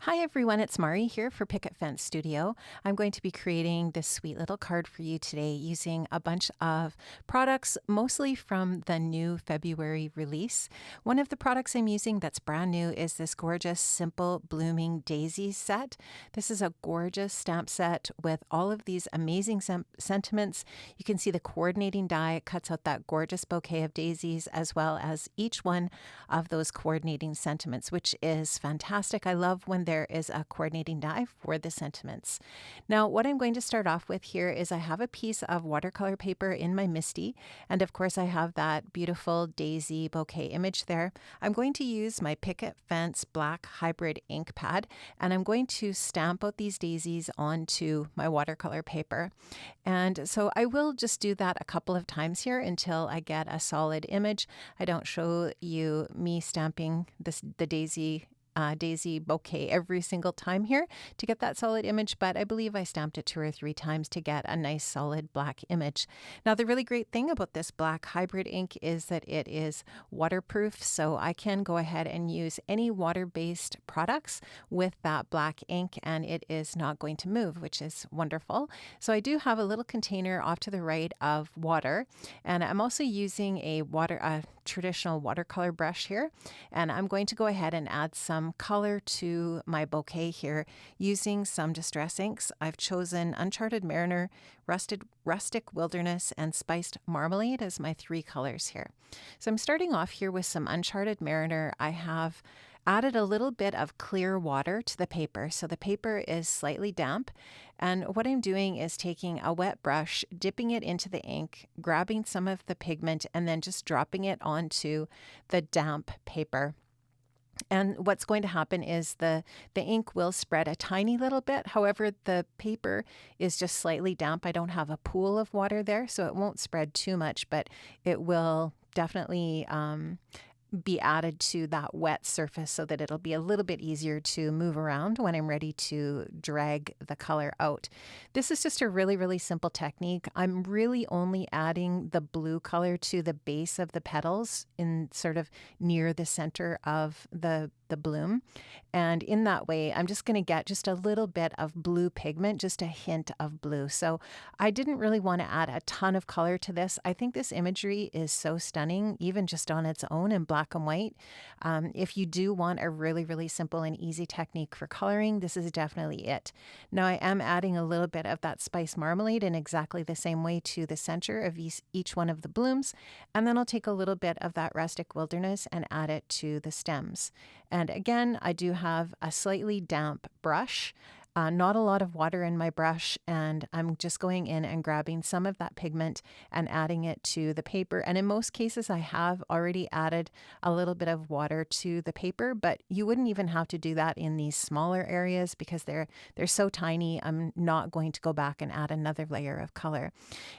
Hi everyone, it's Mari here for Picket Fence Studio. I'm going to be creating this sweet little card for you today using a bunch of products, mostly from the new February release. One of the products I'm using that's brand new is this gorgeous Simple Blooming Daisies set. This is a gorgeous stamp set with all of these amazing sentiments. You can see the coordinating die. It cuts out that gorgeous bouquet of daisies as well as each one of those coordinating sentiments, which is fantastic. I love when there is a coordinating die for the sentiments. Now, what I'm going to start off with here is I have a piece of watercolor paper in my MISTI, and of course I have that beautiful daisy bouquet image there. I'm going to use my Picket Fence Black Hybrid ink pad, and I'm going to stamp out these daisies onto my watercolor paper. And so I will just do that a couple of times here until I get a solid image. I don't show you me stamping the daisy bouquet every single time here to get that solid image, but I believe I stamped it 2 or 3 times to get a nice solid black image. Now, the really great thing about this black hybrid ink is that it is waterproof, so I can go ahead and use any water-based products with that black ink and it is not going to move, which is wonderful. So I do have a little container off to the right of water, and I'm also using a traditional watercolor brush here, and I'm going to go ahead and add some color to my bouquet here using some distress inks. I've chosen Uncharted Mariner, Rustic Wilderness, and Spiced Marmalade as my 3 colors here. So I'm starting off here with some Uncharted Mariner. I have added a little bit of clear water to the paper, so the paper is slightly damp, and what I'm doing is taking a wet brush, dipping it into the ink, grabbing some of the pigment, and then just dropping it onto the damp paper. And what's going to happen is the ink will spread a tiny little bit. However, the paper is just slightly damp. I don't have a pool of water there, so it won't spread too much, but it will definitely be added to that wet surface so that it'll be a little bit easier to move around when I'm ready to drag the color out. This is just a really, really simple technique. I'm really only adding the blue color to the base of the petals in sort of near the center of the bloom. And in that way, I'm just going to get just a little bit of blue pigment, just a hint of blue. So I didn't really want to add a ton of color to this. I think this imagery is so stunning, even just on its own in black and white. If you do want a really, really simple and easy technique for coloring, this is definitely it. Now I am adding a little bit of that spice marmalade in exactly the same way to the center of each one of the blooms. And then I'll take a little bit of that rustic wilderness and add it to the stems. And again, I do have a slightly damp brush, not a lot of water in my brush, and I'm just going in and grabbing some of that pigment and adding it to the paper. And in most cases, I have already added a little bit of water to the paper, but you wouldn't even have to do that in these smaller areas because they're so tiny. I'm not going to go back and add another layer of color.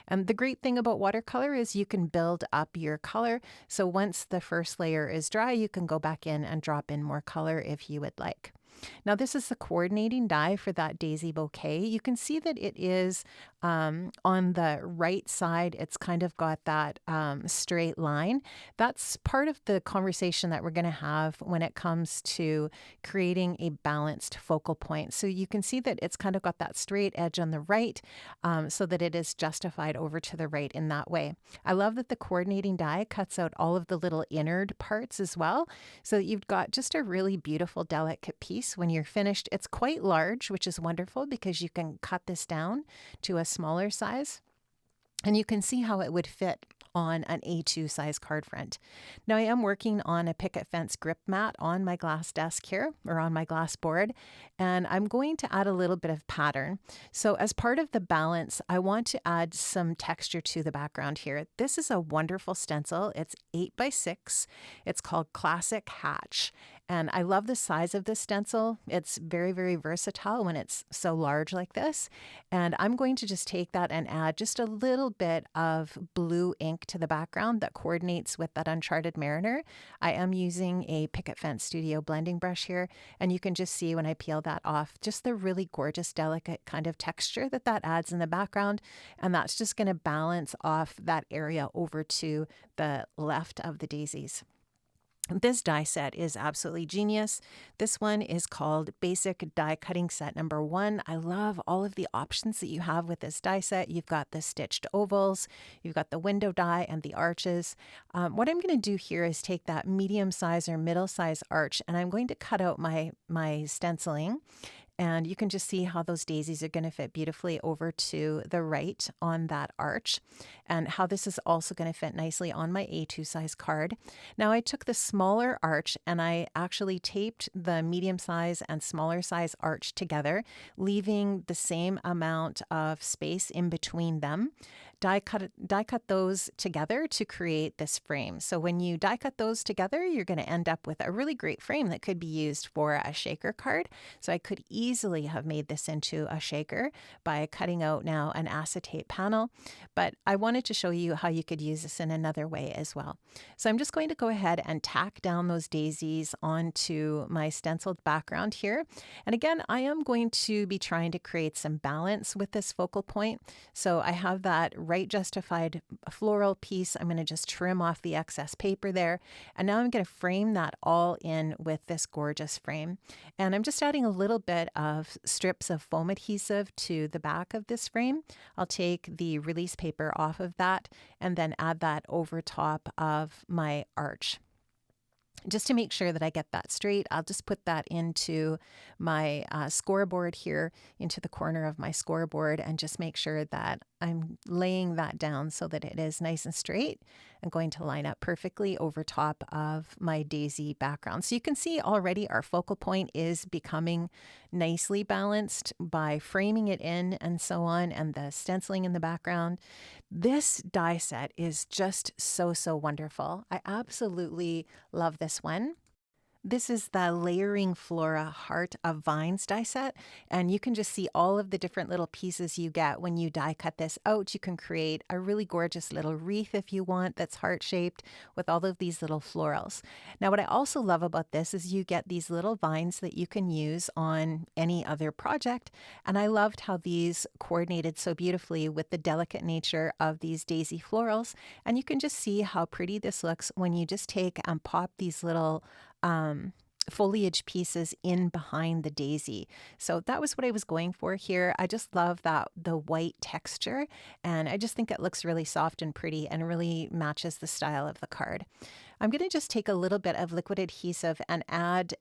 And the great thing about watercolor is you can build up your color. So once the first layer is dry, you can go back in and drop in more color if you would like. Now, this is the coordinating die for that daisy bouquet. You can see that it is on the right side. It's kind of got that straight line. That's part of the conversation that we're going to have when it comes to creating a balanced focal point. So you can see that it's kind of got that straight edge on the right so that it is justified over to the right in that way. I love that the coordinating die cuts out all of the little innard parts as well, so that you've got just a really beautiful, delicate piece when you're finished. It's quite large, which is wonderful because you can cut this down to a smaller size, and you can see how it would fit on an A2 size card front. Now I am working on a Picket Fence grip mat on my glass desk here, or on my glass board, and I'm going to add a little bit of pattern. So as part of the balance, I want to add some texture to the background here. This is a wonderful stencil. It's 8x6. It's called Classic Hatch. And I love the size of this stencil. It's very, very versatile when it's so large like this. And I'm going to just take that and add just a little bit of blue ink to the background that coordinates with that Uncharted Mariner. I am using a Picket Fence Studio blending brush here, and you can just see when I peel that off, just the really gorgeous, delicate kind of texture that adds in the background. And that's just going to balance off that area over to the left of the daisies. This die set is absolutely genius. This one is called Basic Die Cutting Set number 1. I love all of the options that you have with this die set. You've got the stitched ovals, you've got the window die and the arches. What I'm going to do here is take that medium size or middle size arch, and I'm going to cut out my stenciling. And you can just see how those daisies are going to fit beautifully over to the right on that arch, and how this is also going to fit nicely on my A2 size card. Now I took the smaller arch and I actually taped the medium size and smaller size arch together, leaving the same amount of space in between them. Die cut those together to create this frame. So when you die cut those together, you're going to end up with a really great frame that could be used for a shaker card. So I could easily have made this into a shaker by cutting out now an acetate panel, but I wanted to show you how you could use this in another way as well. So I'm just going to go ahead and tack down those daisies onto my stenciled background here. And again, I am going to be trying to create some balance with this focal point. So I have that right justified floral piece. I'm going to just trim off the excess paper there. And now I'm going to frame that all in with this gorgeous frame. And I'm just adding a little bit of strips of foam adhesive to the back of this frame. I'll take the release paper off of that and then add that over top of my arch. Just to make sure that I get that straight, I'll just put that into my scoreboard here, into the corner of my scoreboard, and just make sure that I'm laying that down so that it is nice and straight and going to line up perfectly over top of my daisy background. So you can see already our focal point is becoming nicely balanced by framing it in and so on, and the stenciling in the background. This die set is just so wonderful. I absolutely love this one. This is the Layering Flora Heart of Vines die set, and you can just see all of the different little pieces you get when you die cut this out. You can create a really gorgeous little wreath if you want that's heart-shaped with all of these little florals. Now what I also love about this is you get these little vines that you can use on any other project, and I loved how these coordinated so beautifully with the delicate nature of these daisy florals, and you can just see how pretty this looks when you just take and pop these little foliage pieces in behind the daisy. So that was what I was going for here. I just love that the white texture, and I just think it looks really soft and pretty and really matches the style of the card. I'm going to just take a little bit of liquid adhesive and add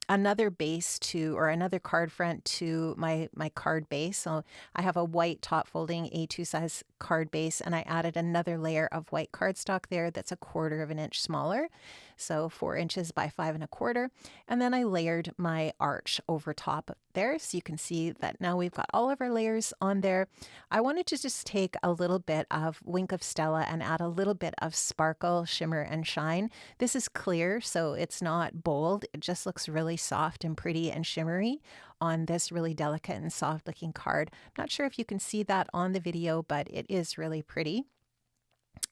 another base to, or another card front to my card base. So I have a white top folding A2 size card base, and I added another layer of white cardstock there that's 1/4 of an inch smaller. So 4 inches by 5 1/4. And then I layered my arch over top there. So you can see that now we've got all of our layers on there. I wanted to just take a little bit of Wink of Stella and add a little bit of sparkle, shimmer, and shine. This is clear, so it's not bold. It just looks really soft and pretty and shimmery on this really delicate and soft looking card. I'm not sure if you can see that on the video, but it is really pretty.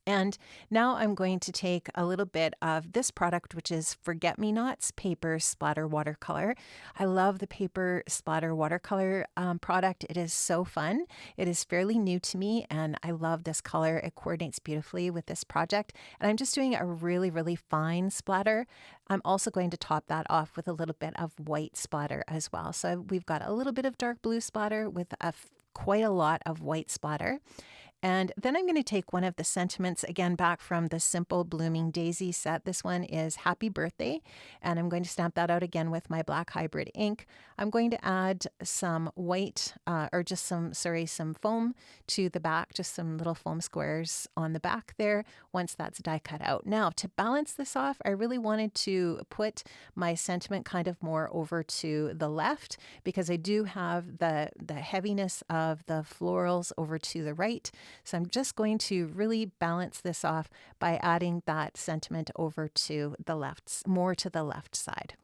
And now I'm going to take a little bit of this product, which is Forget-Me-Nots Paper Splatter Watercolor. I love the Paper Splatter Watercolor product. It is so fun. It is fairly new to me, and I love this color. It coordinates beautifully with this project. And I'm just doing a really fine splatter. I'm also going to top that off with a little bit of white splatter as well. So we've got a little bit of dark blue splatter with quite a lot of white splatter. And then I'm going to take one of the sentiments, again, back from the Simple Blooming Daisy set. This one is Happy Birthday, and I'm going to stamp that out again with my black hybrid ink. I'm going to add some white, some foam to the back, just some little foam squares on the back there once that's die cut out. Now, to balance this off, I really wanted to put my sentiment kind of more over to the left, because I do have the heaviness of the florals over to the right. So I'm just going to really balance this off by adding that sentiment over to the left, more to the left side.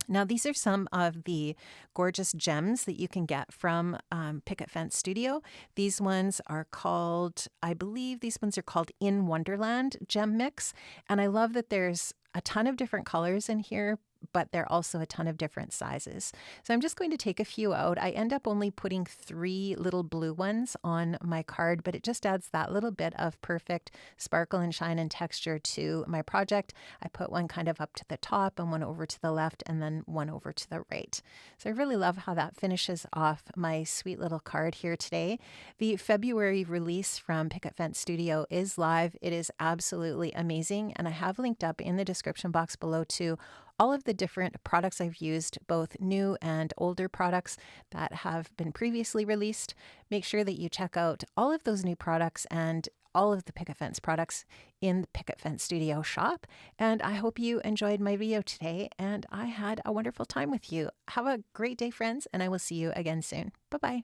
Now, these are some of the gorgeous gems that you can get from Picket Fence Studio. These ones are called, I believe these ones are called In Wonderland Gem Mix. And I love that there's a ton of different colors in here, but they're also a ton of different sizes. So I'm just going to take a few out. I end up only putting 3 little blue ones on my card, but it just adds that little bit of perfect sparkle and shine and texture to my project. I put one kind of up to the top and one over to the left and then one over to the right. So I really love how that finishes off my sweet little card here today. The February release from Picket Fence Studio is live. It is absolutely amazing, and I have linked up in the description box below to all of the different products I've used, both new and older products that have been previously released. Make sure that you check out all of those new products and all of the Picket Fence products in the Picket Fence Studio shop. And I hope you enjoyed my video today, and I had a wonderful time with you. Have a great day, friends, and I will see you again soon. Bye-bye.